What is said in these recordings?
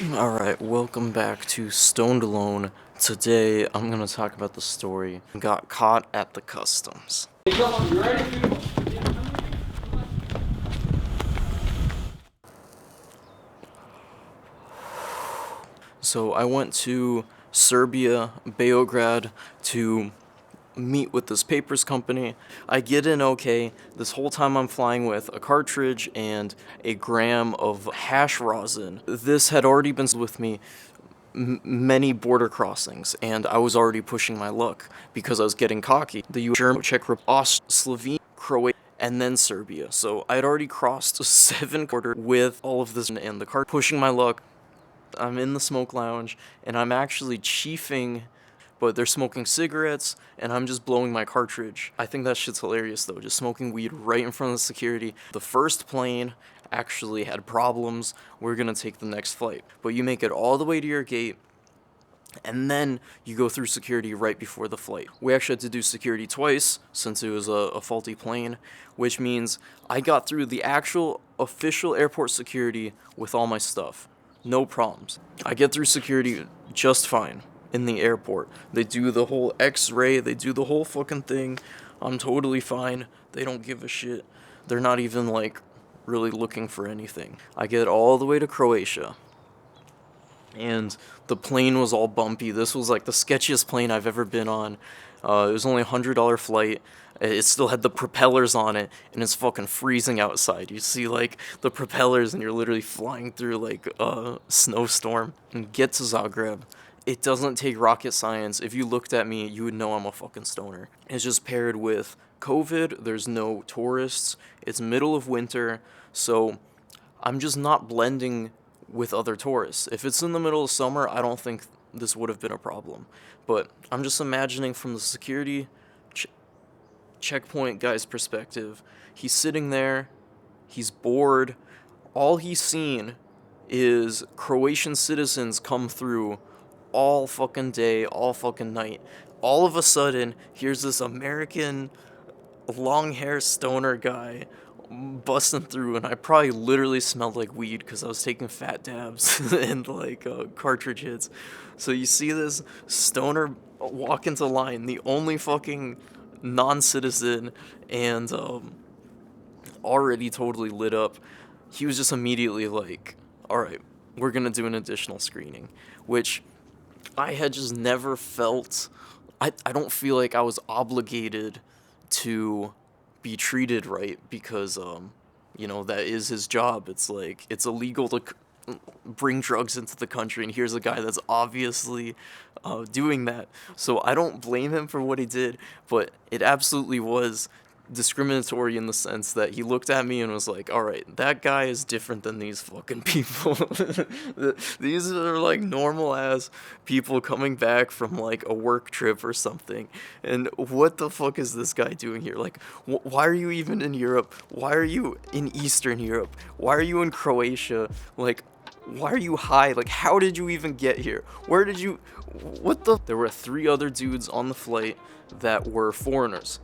Alright, welcome back to Stoned Alone. Today, I'm gonna talk about the story got caught at the customs. Hey, come on, you ready, people? So, I went to Serbia, Beograd, to meet with this papers company. I get in okay. This whole time I'm flying with a cartridge and a gram of hash rosin. This had already been with me many border crossings, and I was already pushing my luck because I was getting cocky. The U.S., German, Czech Republic, Austria, Slovenia, Croatia, and then Serbia. So I had already crossed 7 border with all of this and the car pushing my luck. I'm in the smoke lounge, and I'm actually chiefing, but they're smoking cigarettes, and I'm just blowing my cartridge. I think that shit's hilarious, though, just smoking weed right in front of the security. The first plane actually had problems. We're gonna take the next flight. But you make it all the way to your gate, and then you go through security right before the flight. We actually had to do security twice since it was a faulty plane, which means I got through the actual official airport security with all my stuff. No problems. I get through security just fine in the airport. They do the whole x-ray, they do the whole fucking thing. I'm totally fine. They don't give a shit. They're not even, like, really looking for anything. I get all the way to Croatia, and the plane was all bumpy. This was like the sketchiest plane I've ever been on. It was only $100 flight. It still had the propellers on it, and it's fucking freezing outside. You see like the propellers, and you're literally flying through like a snowstorm. And get to Zagreb. It doesn't take rocket science. If you looked at me, you would know I'm a fucking stoner. It's just paired with COVID. There's no tourists. It's middle of winter, so I'm just not blending with other tourists. If it's in the middle of summer, I don't think this would have been a problem. But I'm just imagining from the security checkpoint guy's perspective. He's sitting there, he's bored. All he's seen is Croatian citizens come through all fucking day, all fucking night. All of a sudden, here's this American long hair stoner guy busting through, and I probably literally smelled like weed because I was taking fat dabs and like cartridge hits. So you see this stoner walk into line, the only fucking non-citizen, and already totally lit up. He was just immediately like, all right, we're gonna do an additional screening, which I had just never felt. I don't feel like I was obligated to be treated right because that is his job. It's like it's illegal to bring drugs into the country, and here's a guy that's obviously doing that. So I don't blame him for what he did, but it absolutely was discriminatory in the sense that he looked at me and was like, all right, that guy is different than these fucking people. These are like normal ass people coming back from like a work trip or something, and what the fuck is this guy doing here? Like, why are you even in Europe? Why are you in Eastern Europe? Why are you in Croatia? Like, why are you high? Like, how did you even get here? Where did you, what the? There were 3 other dudes on the flight that were foreigners.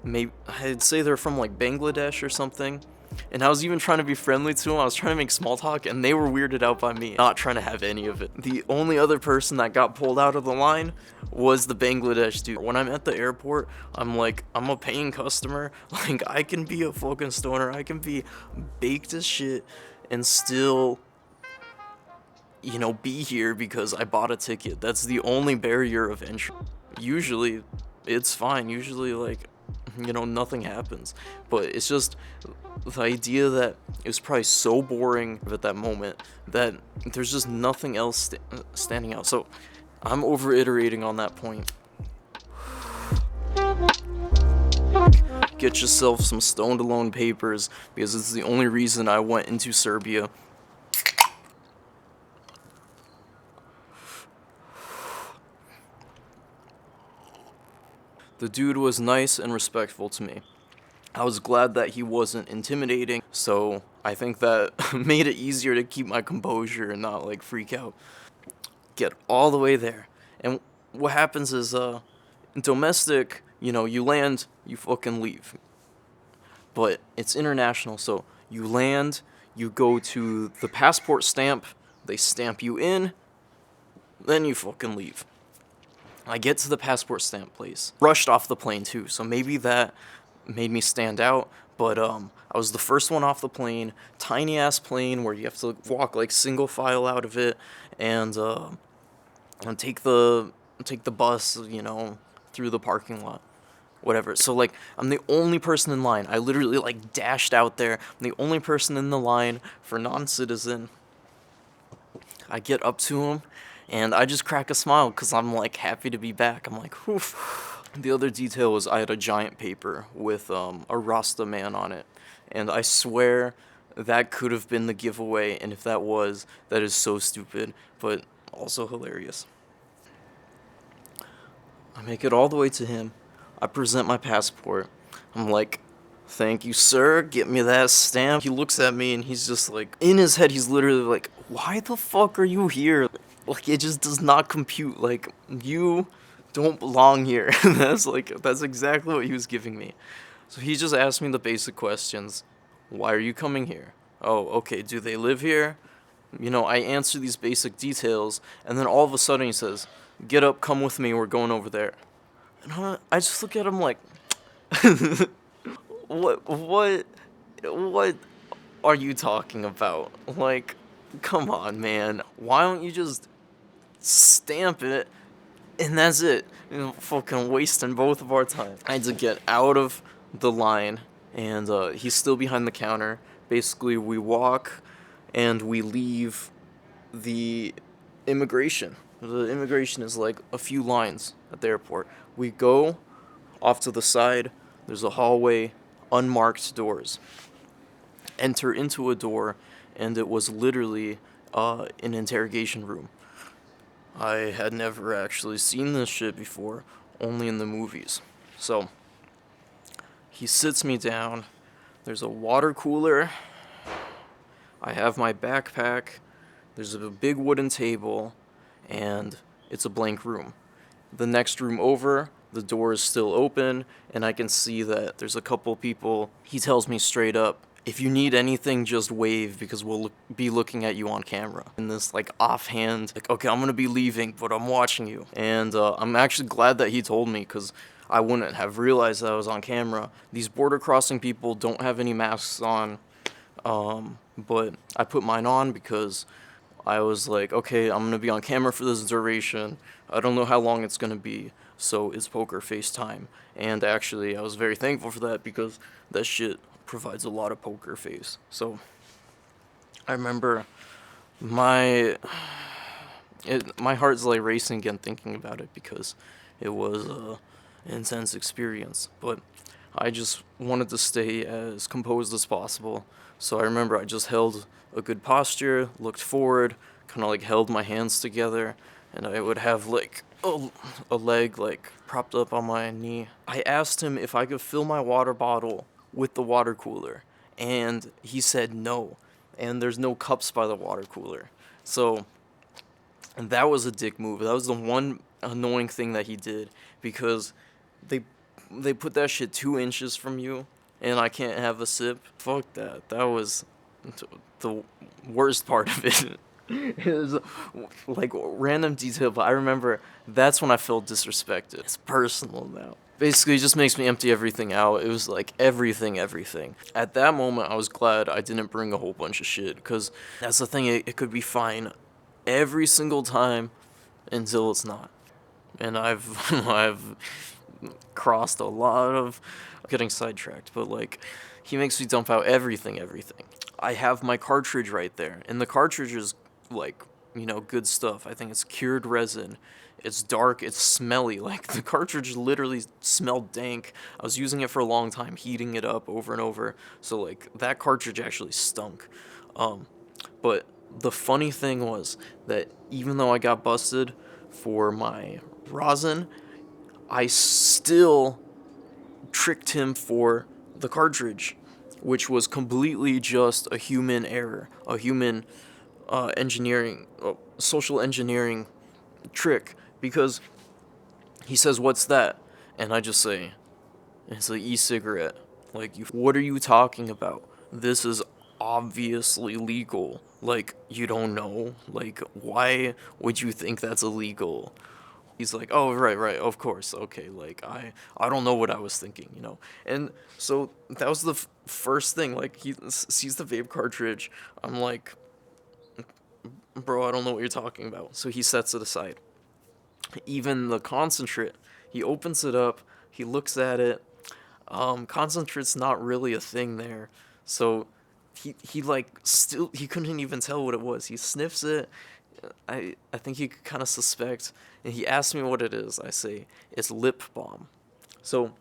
Maybe I'd say they're from like Bangladesh or something. And I was even trying to be friendly to them. I was trying to make small talk, and they were weirded out by me not trying to have any of it. The only other person that got pulled out of the line was the Bangladesh dude. When I'm at the airport, I'm like, I'm a paying customer. Like, I can be a fucking stoner. I can be baked as shit and still, be here because I bought a ticket. That's the only barrier of entry. Usually, it's fine. Usually, like, nothing happens. But it's just the idea that it was probably so boring at that moment that there's just nothing else standing out. So I'm over iterating on that point. Get yourself some stoned alone papers because it's the only reason I went into Serbia. The dude was nice and respectful to me. I was glad that he wasn't intimidating, so I think that made it easier to keep my composure and not like freak out. Get all the way there. And what happens is in domestic, you land, you fucking leave. But it's international, so you land, you go to the passport stamp they stamp you in, then you fucking leave. I get to the passport stamp place. Rushed off the plane too, so maybe that made me stand out. But I was the first one off the plane. Tiny ass plane where you have to walk like single file out of it, and take the bus, through the parking lot. Whatever. So like I'm the only person in line. I literally like dashed out there. I'm the only person in the line for non-citizen. I get up to him and I just crack a smile because I'm like happy to be back. I'm like, whew. The other detail was I had a giant paper with a Rasta man on it. And I swear that could have been the giveaway. And if that was, that is so stupid, but also hilarious. I make it all the way to him. I present my passport. I'm like, thank you, sir. Get me that stamp. He looks at me and he's just like, in his head, he's literally like, why the fuck are you here? Like, it just does not compute. Like, you don't belong here. That's exactly what he was giving me. So he just asked me the basic questions. Why are you coming here? Oh, okay. Do they live here? I answer these basic details, and then all of a sudden he says, get up, come with me, we're going over there. And I just look at him like, what are you talking about? Like, come on, man. Why don't you just stamp it, and that's it? Fucking wasting both of our time. I had to get out of the line, and he's still behind the counter. Basically, we walk, and we leave the immigration. The immigration is like a few lines at the airport. We go off to the side. There's a hallway, unmarked doors. Enter into a door, and it was literally an interrogation room. I had never actually seen this shit before, only in the movies. So, he sits me down. There's a water cooler. I have my backpack. There's a big wooden table, and it's a blank room. The next room over, the door is still open, and I can see that there's a couple people. He tells me straight up, if you need anything, just wave because we'll be looking at you on camera. In this like offhand, like, okay, I'm gonna be leaving, but I'm watching you. And I'm actually glad that he told me because I wouldn't have realized that I was on camera. These border crossing people don't have any masks on, but I put mine on because I was like, okay, I'm gonna be on camera for this duration. I don't know how long it's gonna be, so it's poker face time. And actually, I was very thankful for that because that shit provides a lot of poker face. So I remember my heart's like racing again thinking about it because it was an intense experience. But I just wanted to stay as composed as possible. So I remember I just held a good posture, looked forward, kind of like held my hands together, and I would have like a leg like propped up on my knee. I asked him if I could fill my water bottle with the water cooler, and he said no, and there's no cups by the water cooler. So, and that was a dick move. That was the one annoying thing that he did because they put that shit 2 inches from you, and I can't have a sip. Fuck that. That was the worst part of it. It was like random detail, but I remember that's when I felt disrespected. It's personal now. Basically, it just makes me empty everything out. It was like everything. At that moment, I was glad I didn't bring a whole bunch of shit, because that's the thing, it could be fine every single time until it's not. And I've crossed a lot of getting sidetracked, but like, he makes me dump out everything. I have my cartridge right there, and the cartridge is like, good stuff. I think it's cured resin. It's dark, it's smelly. Like, the cartridge literally smelled dank. I was using it for a long time, heating it up over and over. So, like, that cartridge actually stunk. But the funny thing was that even though I got busted for my rosin, I still tricked him for the cartridge, which was completely just a human error, a human social engineering trick, because he says, "What's that?" And I just say, "It's an e-cigarette." Like, what are you talking about? This is obviously legal. Like, you don't know? Like, why would you think that's illegal? He's like, oh, right, right, of course, okay, like, I don't know what I was thinking, you know? And so that was the first thing, like, he sees the vape cartridge. I'm like, bro, I don't know what you're talking about. So he sets it aside. Even the concentrate, he opens it up, he looks at it. Concentrate's not really a thing there. So he like still he couldn't even tell what it was. He sniffs it. I think he could kind of suspect, and he asks me what it is. I say it's lip balm. So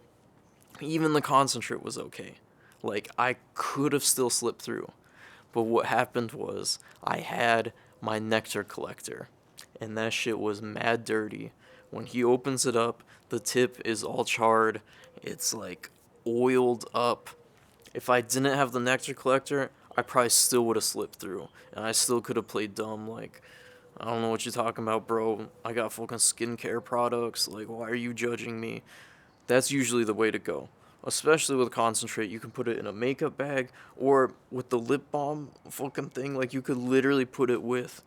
even the concentrate was okay. Like, I could have still slipped through. But what happened was I had my nectar collector, and that shit was mad dirty. When he opens it up, the tip is all charred. It's like oiled up. If I didn't have the nectar collector, I probably still would have slipped through, and I still could have played dumb. Like, I don't know what you're talking about, bro. I got fucking skincare products. Like, why are you judging me? That's usually the way to go. Especially with concentrate, you can put it in a makeup bag, or with the lip balm fucking thing, like, you could literally put it with,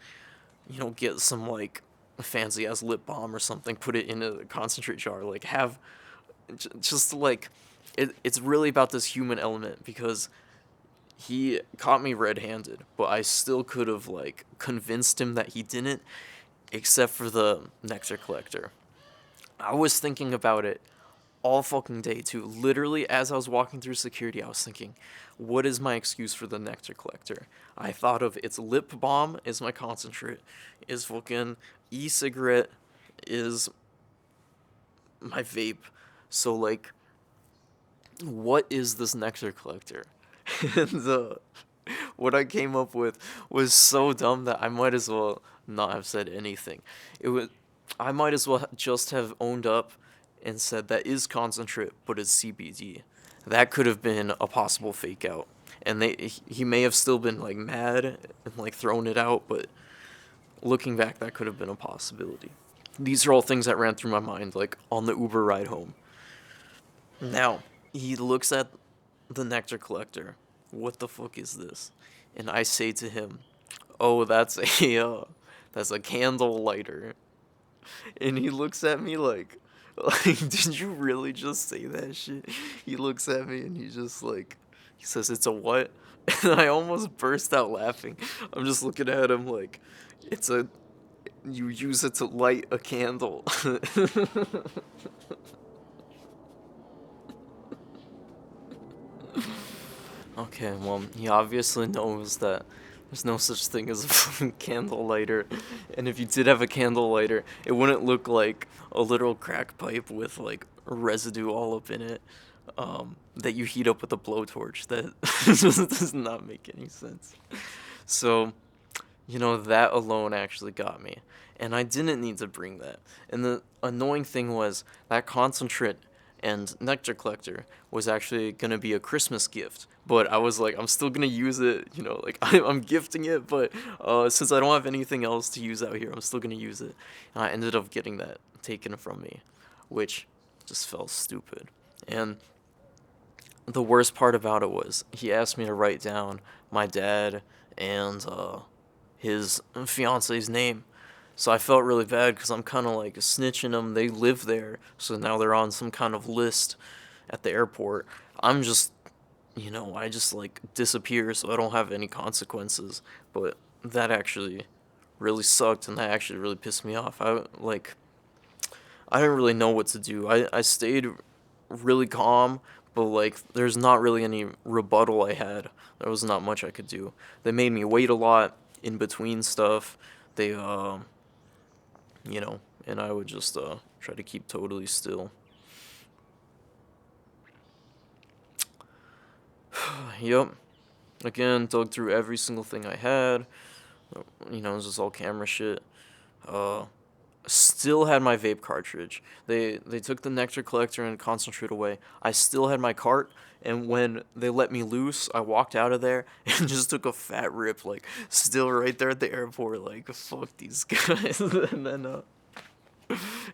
get some, like, fancy ass lip balm or something, put it in a concentrate jar, like, have just like, it's really about this human element, because he caught me red-handed, but I still could have, like, convinced him that he didn't, except for the nectar collector. I was thinking about it all fucking day too. Literally, as I was walking through security, I was thinking, what is my excuse for the nectar collector? I thought of it's lip balm is my concentrate, is fucking e-cigarette is my vape. So, like, what is this nectar collector? And what I came up with was so dumb that I might as well not have said anything. I might as well just have owned up and said that is concentrate, but it's CBD. That could have been a possible fake out, and he may have still been like mad and like thrown it out, but looking back, that could have been a possibility. These are all things that ran through my mind, like on the Uber ride home. Now he looks at the nectar collector. What the fuck is this? And I say to him, "Oh, that's a candle lighter." And he looks at me like, did you really just say that shit? He looks at me and he says, it's a what? And I almost burst out laughing. I'm just looking at him like, you use it to light a candle. Okay, well, he obviously knows that there's no such thing as a fucking candle lighter. And if you did have a candle lighter, it wouldn't look like a literal crack pipe with like residue all up in it, that you heat up with a blowtorch. That just does not make any sense. So, that alone actually got me. And I didn't need to bring that. And the annoying thing was that concentrate and nectar collector was actually gonna be a Christmas gift. But I was like, I'm still gonna use it, like I'm gifting it, but since I don't have anything else to use out here, I'm still gonna use it. And I ended up getting that taken from me, which just felt stupid. And the worst part about it was he asked me to write down my dad and his fiance's name. So I felt really bad because I'm kind of like snitching them. They live there, so now they're on some kind of list at the airport. I'm just, I just like disappear so I don't have any consequences. But that actually really sucked, and that actually really pissed me off. I didn't really know what to do. I stayed really calm, but like there's not really any rebuttal I had. There was not much I could do. They made me wait a lot in between stuff. They and I would just try to keep totally still. Yep. Again, dug through every single thing I had. It was just all camera shit. Uh, Still had my vape cartridge. They took the nectar collector and concentrate away. I still had my cart, and when they let me loose, I walked out of there and just took a fat rip, like still right there at the airport, like fuck these guys. And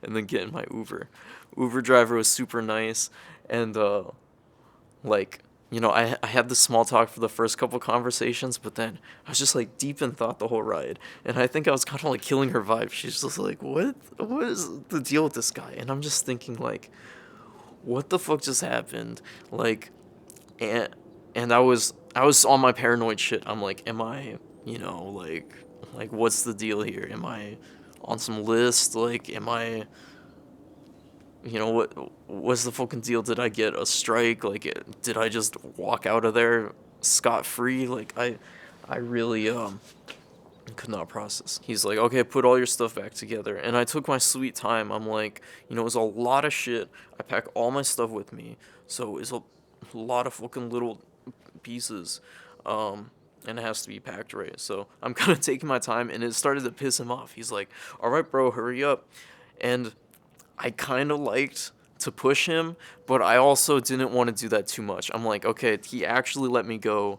then get in my Uber. Uber driver was super nice, and like I had this small talk for the first couple conversations, but then I was just like deep in thought the whole ride. And I think I was kind of like killing her vibe. She's just like, what is the deal with this guy? And I'm just thinking, like, what the fuck just happened? Like, and I was on my paranoid shit. I'm like, am I, like what's the deal here? Am I on some list? Like, am I, what's the fucking deal? Did I get a strike? Like, did I just walk out of there scot free? Like, I really could not process. He's like, okay, put all your stuff back together, and I took my sweet time. I'm like, it was a lot of shit. I pack all my stuff with me, so it's a lot of fucking little pieces, and it has to be packed right. So I'm kind of taking my time, and it started to piss him off. He's like, all right, bro, hurry up, and I kind of liked to push him, but I also didn't want to do that too much. I'm like, okay, he actually let me go.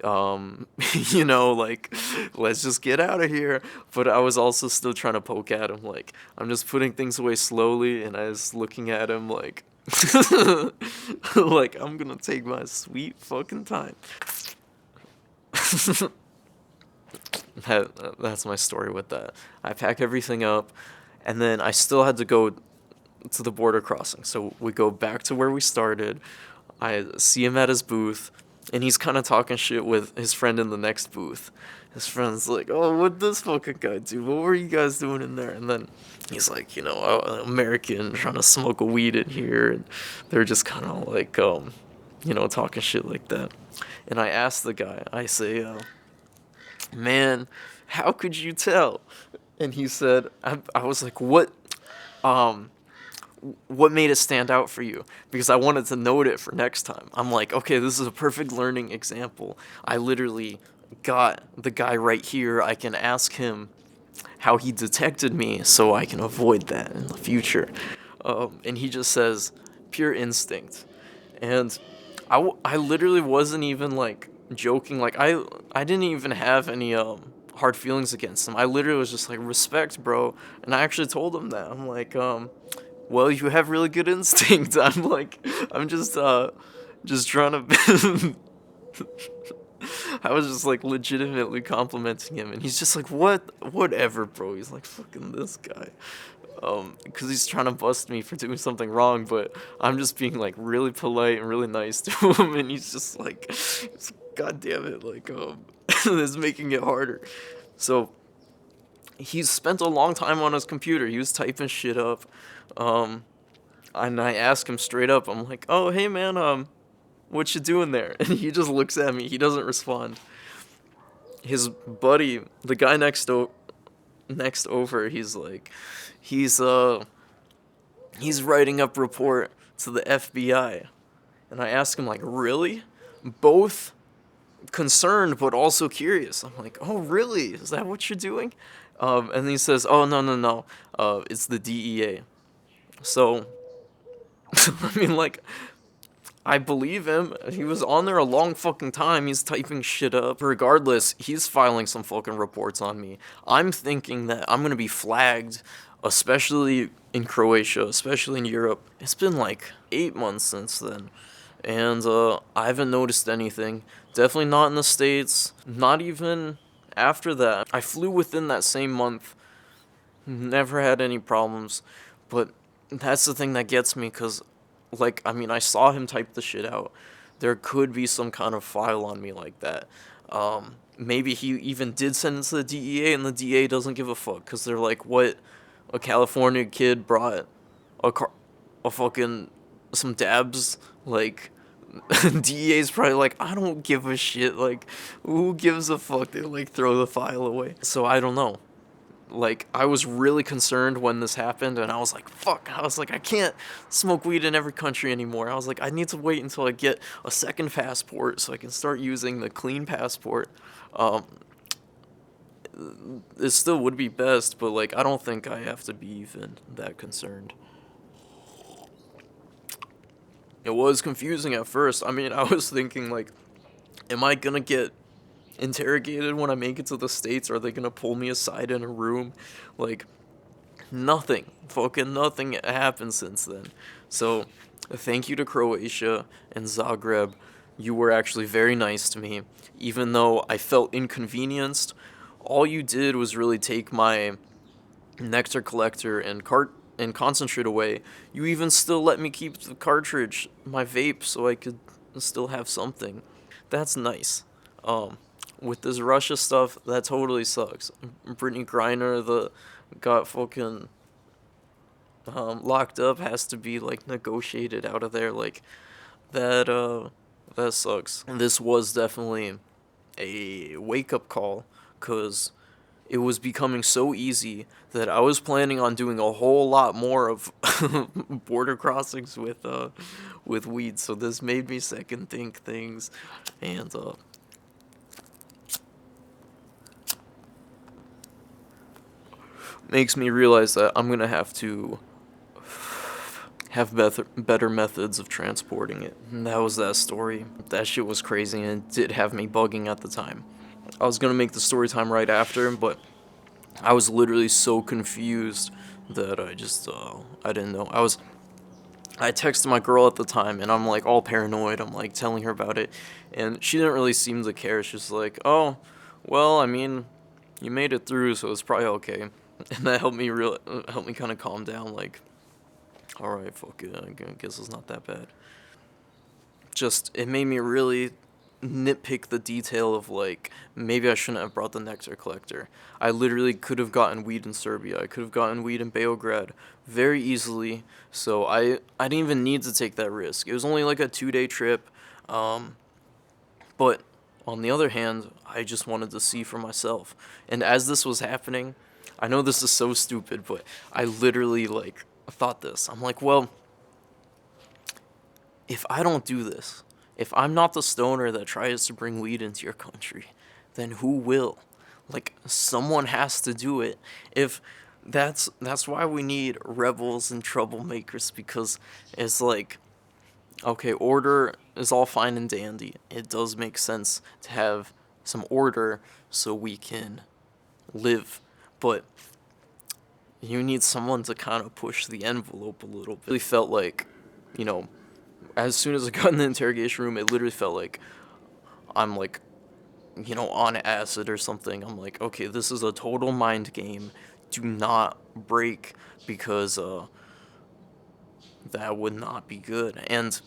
Like, let's just get out of here. But I was also still trying to poke at him. Like, I'm just putting things away slowly, and I was looking at him like, like, I'm gonna take my sweet fucking time. That's my story with that. I pack everything up, and then I still had to go to the border crossing. So we go back to where we started. I see him at his booth, and he's kind of talking shit with his friend in the next booth. His friend's like, "Oh, what'd this fucking guy do? What were you guys doing in there?" And then he's like, American trying to smoke a weed in here, and they're just kind of like, talking shit like that. And I asked the guy, I say, "Man, how could you tell?" And he said, I was like, um, what made it stand out for you? Because I wanted to note it for next time. I'm like, okay, this is a perfect learning example. I literally got the guy right here. I can ask him how he detected me so I can avoid that in the future. And he just says, pure instinct. And I literally wasn't even like joking. Like, I didn't even have any hard feelings against him. I literally was just like, respect, bro. And I actually told him that. I'm like, well, you have really good instinct. I'm like, I'm just trying to. I was just like legitimately complimenting him, and he's just like, whatever, bro. He's like, fucking this guy, because he's trying to bust me for doing something wrong, but I'm just being like really polite and really nice to him, and he's just like, God damn it, like, this is making it harder. So he's spent a long time on his computer. He was typing shit up. And I ask him straight up, I'm like, oh, hey, man, what you doing there? And he just looks at me. He doesn't respond. His buddy, the guy next over, he's like, he's writing up report to the FBI. And I ask him, like, really? Both concerned, but also curious. I'm like, oh, really? Is that what you're doing? And he says, oh, no. It's the DEA. So, I mean, like, I believe him. He was on there a long fucking time. He's typing shit up. Regardless, he's filing some fucking reports on me. I'm thinking that I'm gonna be flagged, especially in Croatia, especially in Europe. It's been like 8 months since then. And I haven't noticed anything. Definitely not in the States. Not even after that. I flew within that same month. Never had any problems. But that's the thing that gets me, because, like, I mean, I saw him type the shit out. There could be some kind of file on me like that. Maybe he even did send it to the DEA, and the DEA doesn't give a fuck, because they're like, what? A California kid brought a fucking, some dabs? Like, DEA's probably like, I don't give a shit. Like, who gives a fuck? They, like, throw the file away. So I don't know. Like, I was really concerned when this happened, and I was like, fuck. I was like, I can't smoke weed in every country anymore. I was like, I need to wait until I get a second passport so I can start using the clean passport. It still would be best, but, like, I don't think I have to be even that concerned. It was confusing at first. I mean, I was thinking, like, am I gonna get interrogated when I make it to the States? Are they gonna pull me aside in a room? Like, nothing. Fucking nothing happened since then. So, thank you to Croatia and Zagreb. You were actually very nice to me, even though I felt inconvenienced. All you did was really take my nectar collector and concentrate away. You even still let me keep the cartridge, my vape, so I could still have something. That's nice. Um, with this Russia stuff, that totally sucks. Brittany Griner, the got fucking locked up, has to be like negotiated out of there. Like that. That sucks. This was definitely a wake up call, cause it was becoming so easy that I was planning on doing a whole lot more of border crossings with weed. So this made me second think things, and makes me realize that I'm gonna have to have better methods of transporting it. And that was that story. That shit was crazy and it did have me bugging at the time. I was gonna make the story time right after, but I was literally so confused that I didn't know. I texted my girl at the time and I'm like all paranoid. I'm like telling her about it and she didn't really seem to care. She's like, "Oh, well, I mean, you made it through, so it's probably okay." And that helped me kind of calm down like, "All right, fuck it. I guess it's not that bad." Just it made me really nitpick the detail of like maybe I shouldn't have brought the nectar collector. I literally could have gotten weed in Serbia. I could have gotten weed in Beograd very easily. So I didn't even need to take that risk. It was only like a 2-day trip. But on the other hand, I just wanted to see for myself. And as this was happening, I know this is so stupid, but I literally like thought this. I'm like, well, if I don't do this, if I'm not the stoner that tries to bring weed into your country, then who will? Like someone has to do it. If that's why we need rebels and troublemakers because it's like okay, order is all fine and dandy. It does make sense to have some order so we can live, but you need someone to kind of push the envelope a little bit. It really felt like, you know, as soon as I got in the interrogation room, it literally felt like I'm like, you know, on acid or something. I'm like, okay, this is a total mind game. Do not break because that would not be good. And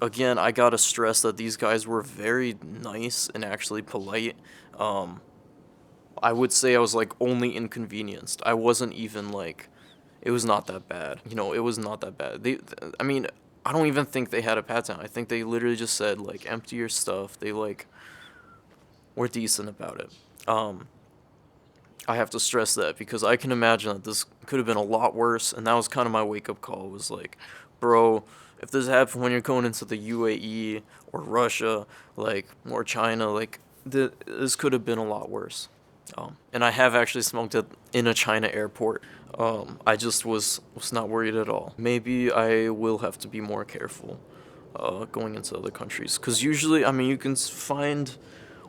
again, I gotta stress that these guys were very nice and actually polite. Um, I would say I was like only inconvenienced. I wasn't even like, it was not that bad. You know, it was not that bad. I mean, I don't even think they had a pat down. I think they literally just said like empty your stuff. They like were decent about it. I have to stress that because I can imagine that this could have been a lot worse, and that was kind of my wake up call. Was like, bro, if this happened when you're going into the UAE or Russia, like or China, like this could have been a lot worse. And I have actually smoked it in a China airport. I just was not worried at all. Maybe I will have to be more careful going into other countries because usually, I mean, you can find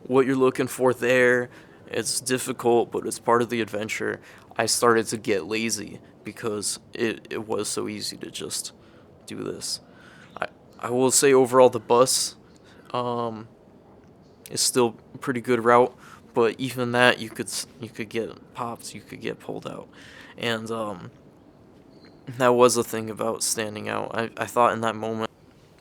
what you're looking for there. It's difficult, but it's part of the adventure. I started to get lazy because it was so easy to just do this. I I will say overall the bus um is still a pretty good route, but even that you could get popped, you could get pulled out. And that was the thing about standing out. I thought in that moment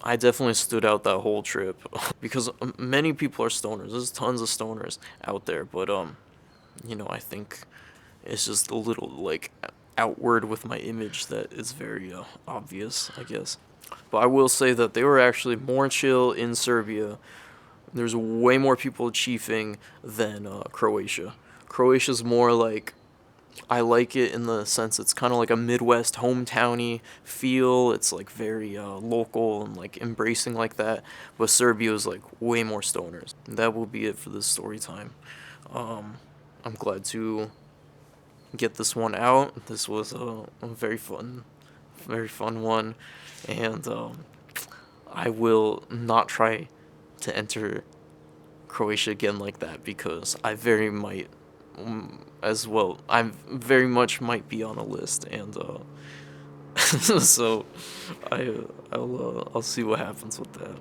I definitely stood out that whole trip because many people are stoners. There's tons of stoners out there, but you know, I think it's just a little like outward with my image that is very obvious, I guess. But I will say that they were actually more chill in Serbia. There's way more people chiefing than Croatia. Croatia's more like I like it in the sense it's kind of like a Midwest hometowny feel. It's like very local and like embracing like that. But Serbia is like way more stoners. That will be it for this story time. I'm glad to get this one out. This was a very fun one, and I will not try to enter Croatia again like that because I very might as well. I very much might be on a list, and so I'll see what happens with that.